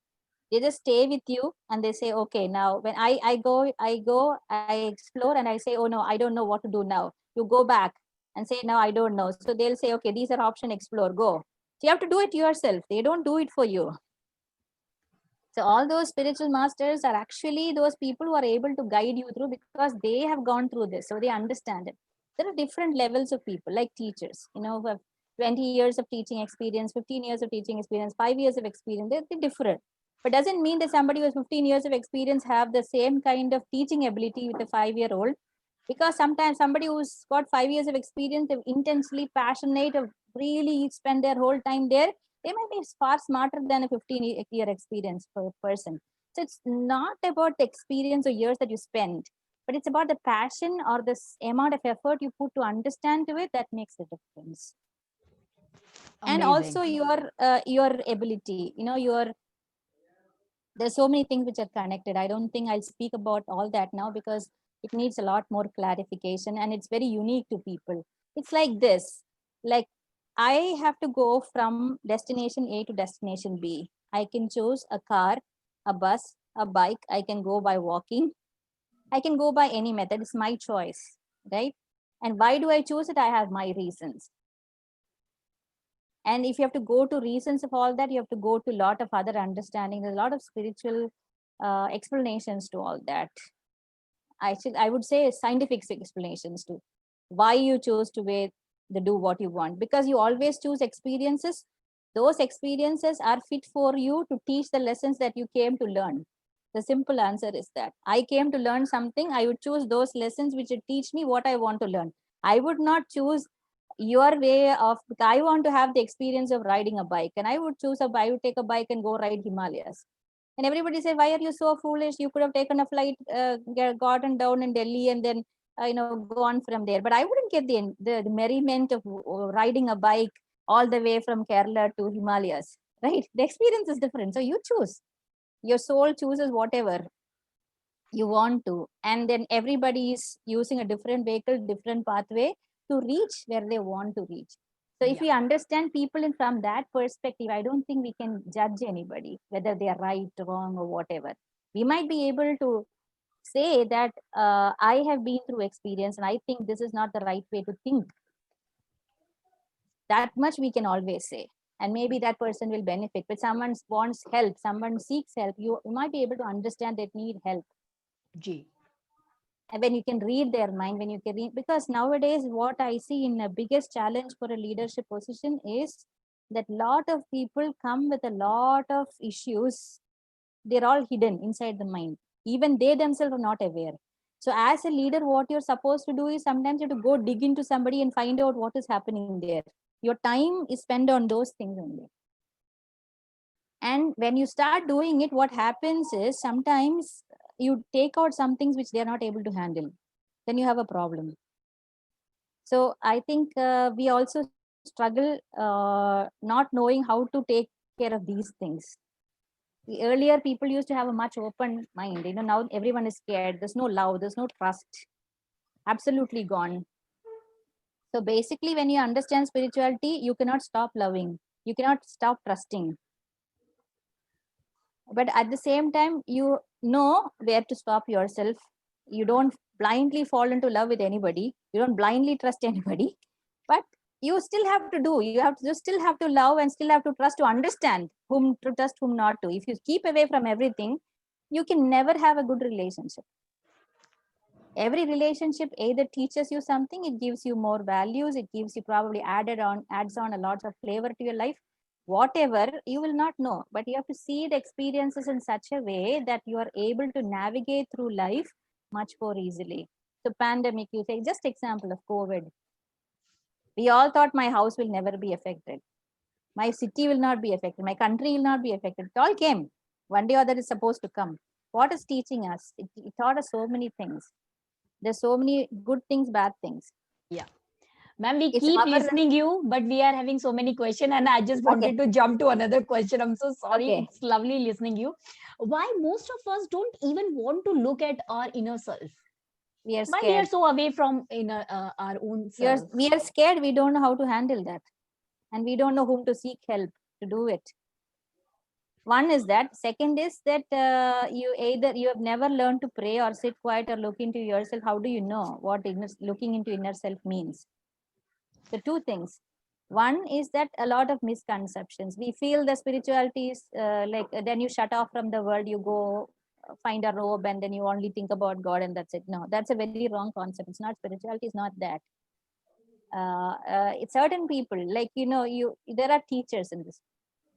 They just stay with you, and they say, okay, now when I go, I explore, and I say, oh no, I don't know what to do now. You go back and say, no, I don't know. So they'll say, okay, these are option, explore, go. So you have to do it yourself. They don't do it for you. So all those spiritual masters are actually those people who are able to guide you through because they have gone through this, so they understand it. There are different levels of people, like teachers, who have 20 years of teaching experience, 15 years of teaching experience, 5 years of experience. They're different. But doesn't mean that somebody who has 15 years of experience have the same kind of teaching ability with a 5-year-old. Because sometimes somebody who's got 5 years of experience, they're intensely passionate, of really spend their whole time there, they might be far smarter than a 15-year experience per person. So it's not about the experience or years that you spend, but it's about the passion or this amount of effort you put to understand to it that makes the difference. And also your ability, there's so many things which are connected. I don't think I'll speak about all that now because it needs a lot more clarification and it's very unique to people. It's like this, like I have to go from destination A to destination B. I can choose a car, a bus, a bike. I can go by walking. I can go by any method. It's my choice, right? And why do I choose it? I have my reasons. And if you have to go to reasons of all that, you have to go to a lot of other understanding. There's a lot of spiritual explanations to all that. I would say scientific explanations to why you chose to do what you want, because you always choose experiences. Those experiences are fit for you to teach the lessons that you came to learn. The simple answer is that I came to learn something. I would choose those lessons which would teach me what I want to learn. I would not choose your way of, I want to have the experience of riding a bike, and I would I would take a bike and go ride Himalayas. And everybody say, why are you so foolish? You could have taken a flight, gotten down in Delhi and then, gone from there. But I wouldn't get the merriment of riding a bike all the way from Kerala to Himalayas, right? The experience is different. So you choose. Your soul chooses whatever you want to. And then everybody is using a different vehicle, different pathway to reach where they want to reach. So if we understand people from that perspective, I don't think we can judge anybody, whether they are right, wrong, or whatever. We might be able to say that I have been through experience and I think this is not the right way to think. That much we can always say. And maybe that person will benefit. But someone wants help, someone seeks help, you might be able to understand they need help. G. And when you can read their mind, when you can read, because nowadays what I see in the biggest challenge for a leadership position is that lot of people come with a lot of issues. They're all hidden inside the mind. Even they themselves are not aware. So as a leader, what you're supposed to do is sometimes you have to go dig into somebody and find out what is happening there. Your time is spent on those things only. And when you start doing it, what happens is sometimes you take out some things which they're not able to handle. Then you have a problem. So I think we also struggle not knowing how to take care of these things. Earlier, people used to have a much open mind. Now everyone is scared. There's no love. There's no trust. Absolutely gone. So basically, when you understand spirituality, you cannot stop loving. You cannot stop trusting. But at the same time, you know where to stop yourself. You don't blindly fall into love with anybody. You don't blindly trust anybody. But you still have to do. You still have to love and still have to trust to understand whom to trust, whom not to. If you keep away from everything, you can never have a good relationship. Every relationship either teaches you something, it gives you more values, it gives you probably adds on a lot of flavor to your life. Whatever, you will not know, but you have to see the experiences in such a way that you are able to navigate through life much more easily. So pandemic, you take just example of COVID. We all thought my house will never be affected. My city will not be affected. My country will not be affected. It all came. One day or other is supposed to come. What is teaching us? It taught us so many things. There's so many good things, bad things. Yeah. Ma'am, we It's keep listening you, but we are having so many questions and I just wanted to jump to another question. I'm so sorry. Okay. It's lovely listening you. Why most of us don't even want to look at our inner self? We are Why we are scared. so away from our own self? We are scared. We don't know how to handle that. And we don't know whom to seek help to do it. One is that. Second is that you have never learned to pray or sit quiet or look into yourself. How do you know what looking into inner self means? The two things. One is that a lot of misconceptions. We feel the spirituality is like then you shut off from the world, you go find a robe and then you only think about God and that's it. No, that's a very wrong concept. It's not, spirituality is not that. It's certain people, like, you know, there are teachers in this.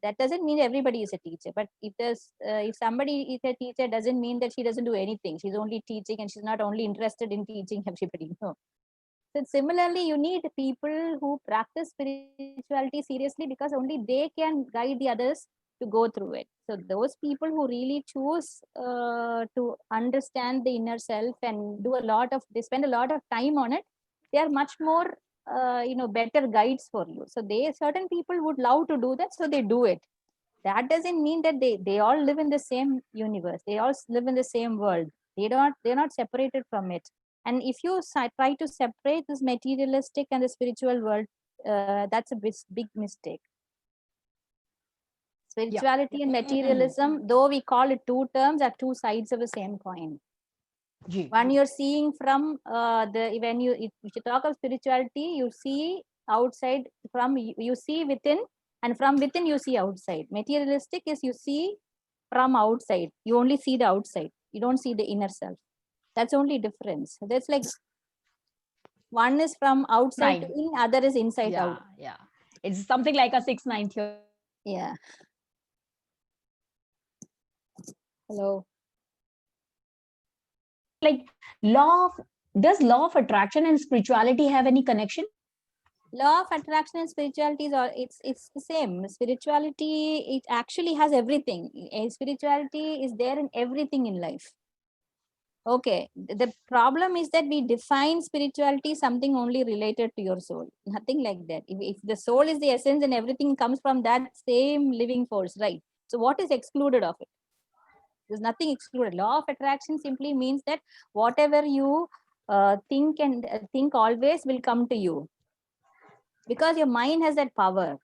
That doesn't mean everybody is a teacher, but if somebody is a teacher, doesn't mean that she doesn't do anything. She's only teaching and she's not only interested in teaching everybody. No. So similarly, you need people who practice spirituality seriously, because only they can guide the others to go through it. So those people who really choose to understand the inner self and they spend a lot of time on it, they are much more better guides for you. So certain people would love to do that, so they do it. That doesn't mean that they all live in the same universe, they all live in the same world. They're not separated from it. And if you try to separate this materialistic and the spiritual world, that's a big mistake. Spirituality and materialism, though we call it two terms, are two sides of the same coin. When you're seeing from if you talk of spirituality, you see outside, you see within, and from within you see outside. Materialistic is you see from outside, you only see the outside, you don't see the inner self. That's only difference. That's like one is from outside to in, other is inside out. Yeah, it's something like a 6-9 theory. Yeah. Hello. Like does law of attraction and spirituality have any connection? Law of attraction and spirituality it's the same. Spirituality, it actually has everything. Spirituality is there in everything in life. Okay, the problem is that we define spirituality something only related to your soul, nothing like that. If the soul is the essence and everything comes from that same living force, right? So what is excluded of it? There's nothing excluded. Law of attraction simply means that whatever you think always will come to you, because your mind has that power.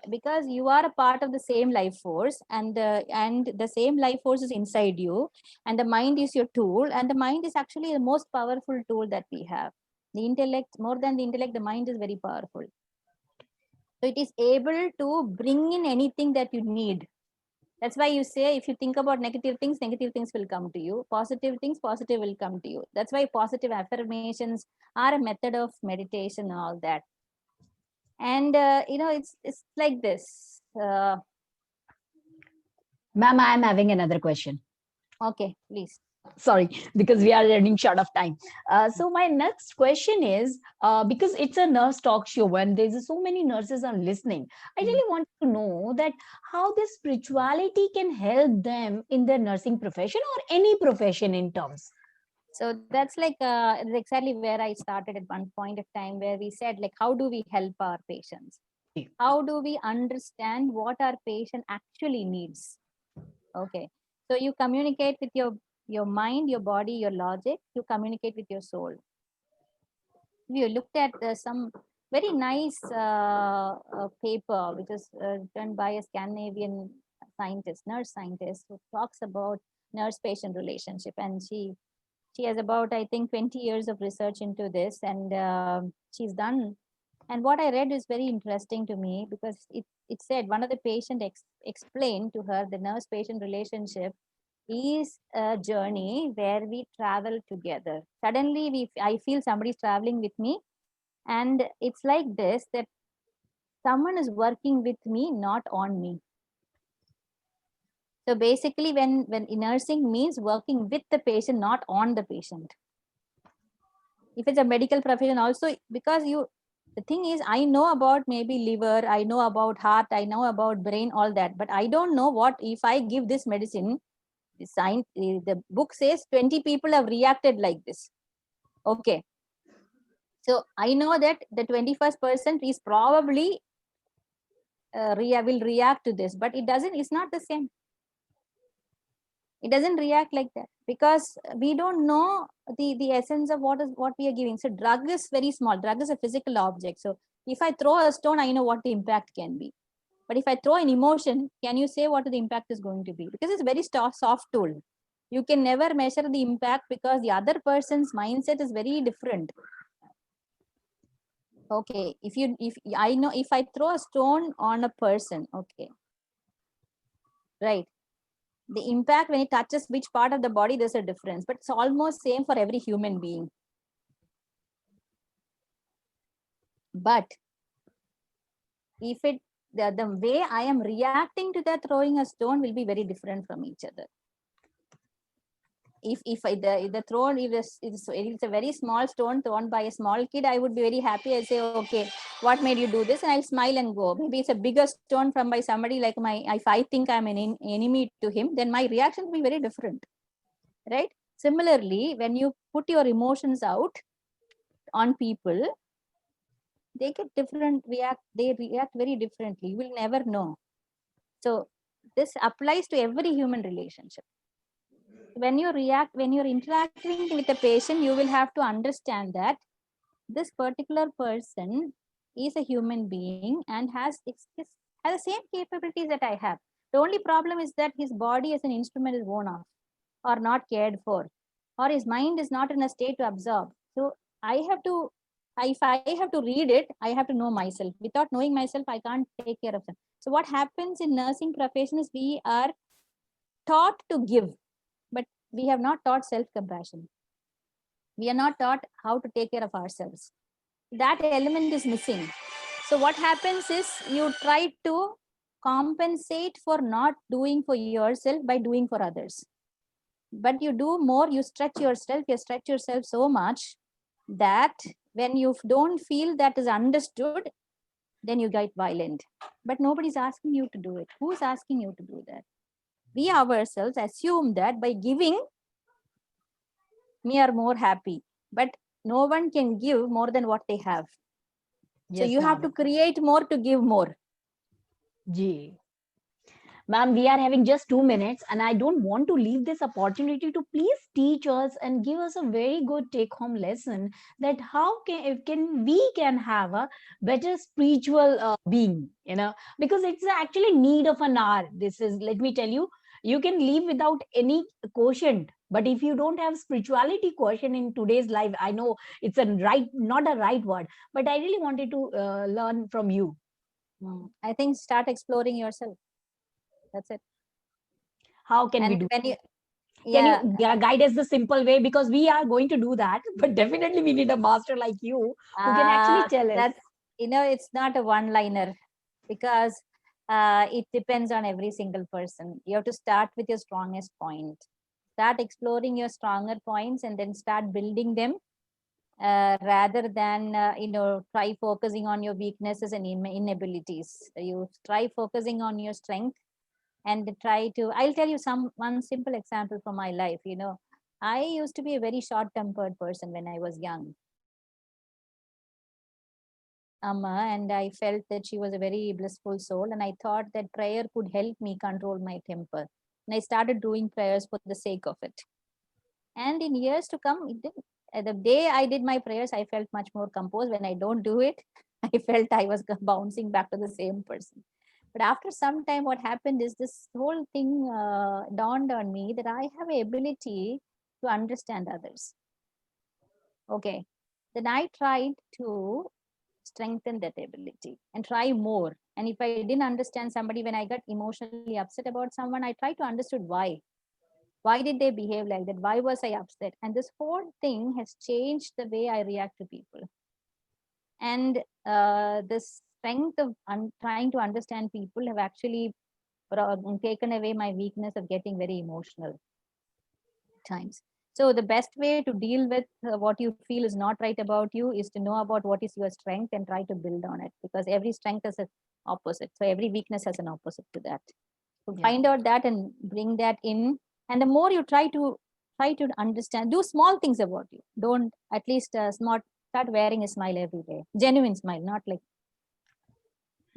Because you are a part of the same life force, and the same life force is inside you, and the mind is your tool, and the mind is actually the most powerful tool that we have. The intellect, more than the intellect, the mind is very powerful. So it is able to bring in anything that you need. That's why you say, if you think about negative things will come to you. Positive things, positive will come to you. That's why positive affirmations are a method of meditation and all that. And it's like this. Ma'am, I'm having another question. Okay, please. Sorry, because we are running short of time. So my next question is, because it's a nurse talk show and there's so many nurses are listening, I really want to know that how this spirituality can help them in their nursing profession or any profession in terms. So that's like exactly where I started at one point of time, where we said, like, how do we help our patients? How do we understand what our patient actually needs? Okay, so you communicate with your mind, your body, your logic. You communicate with your soul. We looked at some very nice paper, which is done by a Scandinavian scientist, nurse scientist, who talks about nurse-patient relationship, and she has about, I think, 20 years of research into this, and she's done. And what I read is very interesting to me, because it said one of the patient explained to her the nurse-patient relationship is a journey where we travel together. Suddenly, I feel somebody's traveling with me, and it's like this, that someone is working with me, not on me. So basically, when nursing means working with the patient, not on the patient. If it's a medical profession also, because the thing is, I know about maybe liver, I know about heart, I know about brain, all that, but I don't know what if I give this medicine. The book says 20 people have reacted like this. Okay. So I know that the 21st person is probably will react to this, but it's not the same. It doesn't react like that, because we don't know the essence of what we are giving. So drug is very small. Drug is a physical object. So if I throw a stone, I know what the impact can be. But if I throw an emotion, can you say what the impact is going to be? Because it's a very soft tool. You can never measure the impact, because the other person's mindset is very different. Okay, if I know, if I throw a stone on a person, okay, right, the impact when it touches which part of the body, there's a difference, but it's almost same for every human being. But if it the way I am reacting to that throwing a stone will be very different from each other. If the thrown, if it's a very small stone thrown by a small kid, I would be very happy. I say, okay, what made you do this? And I'll smile and go. Maybe it's a bigger stone from by somebody like if I think I'm an enemy to him, then my reaction will be very different, right? Similarly, when you put your emotions out on people, they get different they react very differently. You will never know. So this applies to every human relationship. When you're interacting with a patient, you will have to understand that this particular person is a human being and has the same capabilities that I have. The only problem is that his body as an instrument is worn off or not cared for, or his mind is not in a state to absorb. So if I have to read it, I have to know myself. Without knowing myself, I can't take care of them. So what happens in nursing profession is we are taught to give, but we have not taught self-compassion. We are not taught how to take care of ourselves. That element is missing. So what happens is you try to compensate for not doing for yourself by doing for others. But you do more, you stretch yourself so much that when you don't feel that is understood, then you get violent. But nobody's asking you to do it. Who's asking you to do that? We ourselves assume that by giving, we are more happy. But no one can give more than what they have. So Yes, you have to ma'am. create more to give more. Ji. Ma'am, we are having just 2 minutes, and I don't want to leave this opportunity to please teach us and give us a very good take-home lesson that how we can have a better spiritual being, because it's actually need of an hour. This is, let me tell you, you can live without any quotient, but if you don't have spirituality quotient in today's life, I know it's not a right word, but I really wanted to learn from you. I think start exploring yourself. That's it. How can we And do? when you, Can yeah, you guide us the simple way? Because we are going to do that, but definitely we need a master like you who can actually tell us. that's, it's not a one-liner, because it depends on every single person. You have to start with your strongest point. Start exploring your stronger points and then start building them, rather than try focusing on your weaknesses and inabilities. You try focusing on your strength and try to, I'll tell you one simple example from my life. I used to be a very short-tempered person when I was young. Amma, and I felt that she was a very blissful soul, and I thought that prayer could help me control my temper. And I started doing prayers for the sake of it. And in years to come, it didn't. The day I did my prayers, I felt much more composed. When I don't do it, I felt I was bouncing back to the same person. But after some time, what happened is this whole thing dawned on me that I have an ability to understand others. Okay. Then I tried to strengthen that ability and try more. And if I didn't understand somebody, when I got emotionally upset about someone, I tried to understand why. Why did they behave like that? Why was I upset? And this whole thing has changed the way I react to people. And the strength of trying to understand people have actually taken away my weakness of getting very emotional times. So the best way to deal with what you feel is not right about you is to know about what is your strength and try to build on it, because every strength has an opposite. So every weakness has an opposite to that. So find out that and bring that in. And the more you try to understand, do small things about you. Don't at least start wearing a smile every day. Genuine smile, not like,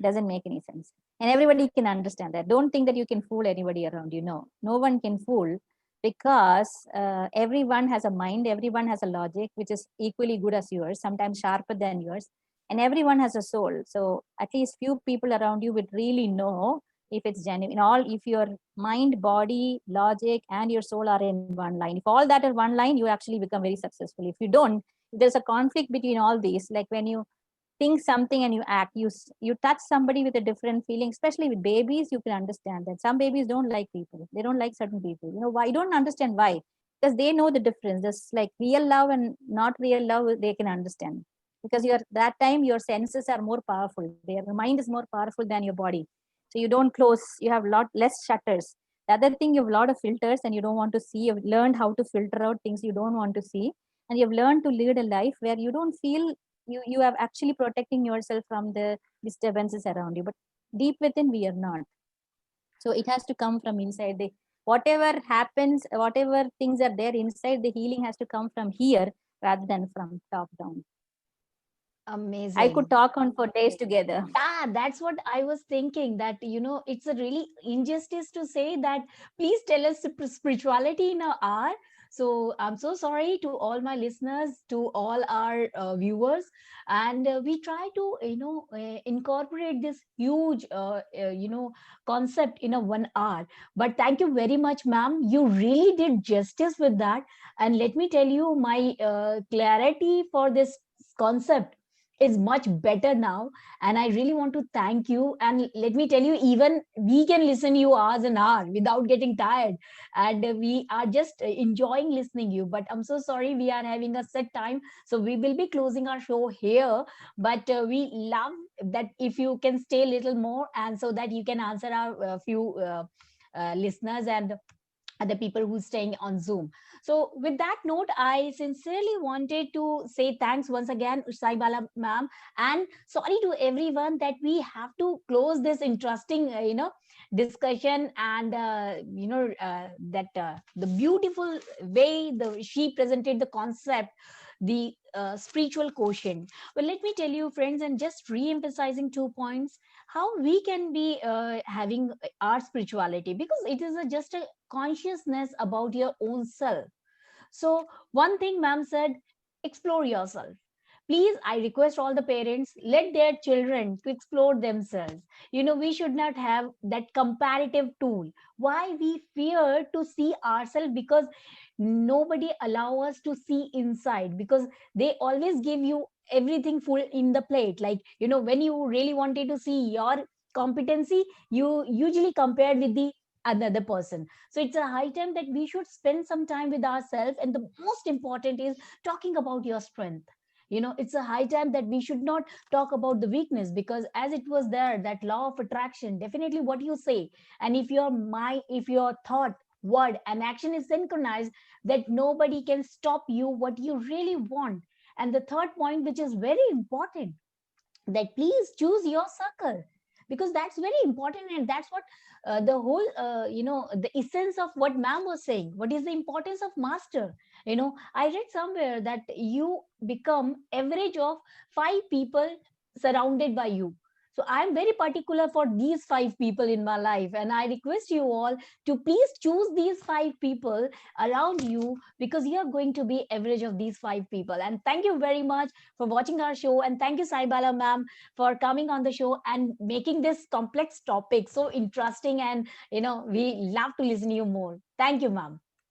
doesn't make any sense. And everybody can understand that. Don't think that you can fool anybody around you. No one can fool, because everyone has a mind, everyone has a logic, which is equally good as yours, sometimes sharper than yours, and everyone has a soul. So at least few people around you would really know if it's genuine. If your mind, body, logic, and your soul are in one line, if all that are one line, you actually become very successful. If you don't, if there's a conflict between all these, like when you think something and you act. You touch somebody with a different feeling, especially with babies. You can understand that some babies don't like people. They don't like certain people. You know why? You don't understand why, because they know the difference. Just like real love and not real love, they can understand, because you're that time your senses are more powerful. Their mind is more powerful than your body, so you don't close. You have lot less shutters. The other thing, you have a lot of filters and you don't want to see. You've learned how to filter out things you don't want to see, and you've learned to lead a life where you don't feel you are actually protecting yourself from the disturbances around you. But deep within, we are not. So it has to come from inside. The whatever happens, whatever things are there inside, the healing has to come from here rather than from top down. Amazing. I could talk on for days together. Yeah, that's what I was thinking, that, it's a really injustice to say that, please tell us spirituality in an hour. So I'm so sorry to all my listeners, to all our viewers. And we try to, incorporate this huge, concept in a 1 hour. But thank you very much, ma'am. You really did justice with that. And let me tell you, my clarity for this concept is much better now, and I really want to thank you. And let me tell you, even we can listen you hours and hours without getting tired, and we are just enjoying listening you. But I'm so sorry, we are having a set time, so we will be closing our show here. But we love that if you can stay a little more, and so that you can answer our few listeners and other people who's staying on Zoom. So with that note, I sincerely wanted to say thanks once again, Saibala ma'am, and sorry to everyone that we have to close this interesting, discussion. And that the beautiful way she presented the concept, the spiritual quotient. Well, let me tell you, friends, and just re-emphasizing 2 points, how we can be having our spirituality, because it is just a consciousness about your own self. So one thing ma'am said, explore yourself. Please, I request all the parents, let their children to explore themselves. We should not have that comparative tool. Why we fear to see ourselves? Because nobody allow us to see inside, because they always give you everything full in the plate. Like, when you really wanted to see your competency, you usually compare with the another person. So it's a high time that we should spend some time with ourselves, and the most important is talking about your strength. It's a high time that we should not talk about the weakness, because as it was there, that law of attraction, definitely what you say, and if your thought, word and action is synchronized, that nobody can stop you what you really want. And the third point, which is very important, that please choose your circle, because that's very important. And that's what the whole the essence of what ma'am was saying. What is the importance of master? I read somewhere that you become average of 5 people surrounded by you. So I'm very particular for these 5 people in my life, and I request you all to please choose these 5 people around you, because you are going to be average of these 5 people. And thank you very much for watching our show, and thank you, Saibala ma'am, for coming on the show and making this complex topic so interesting. And we love to listen to you more. Thank you, ma'am.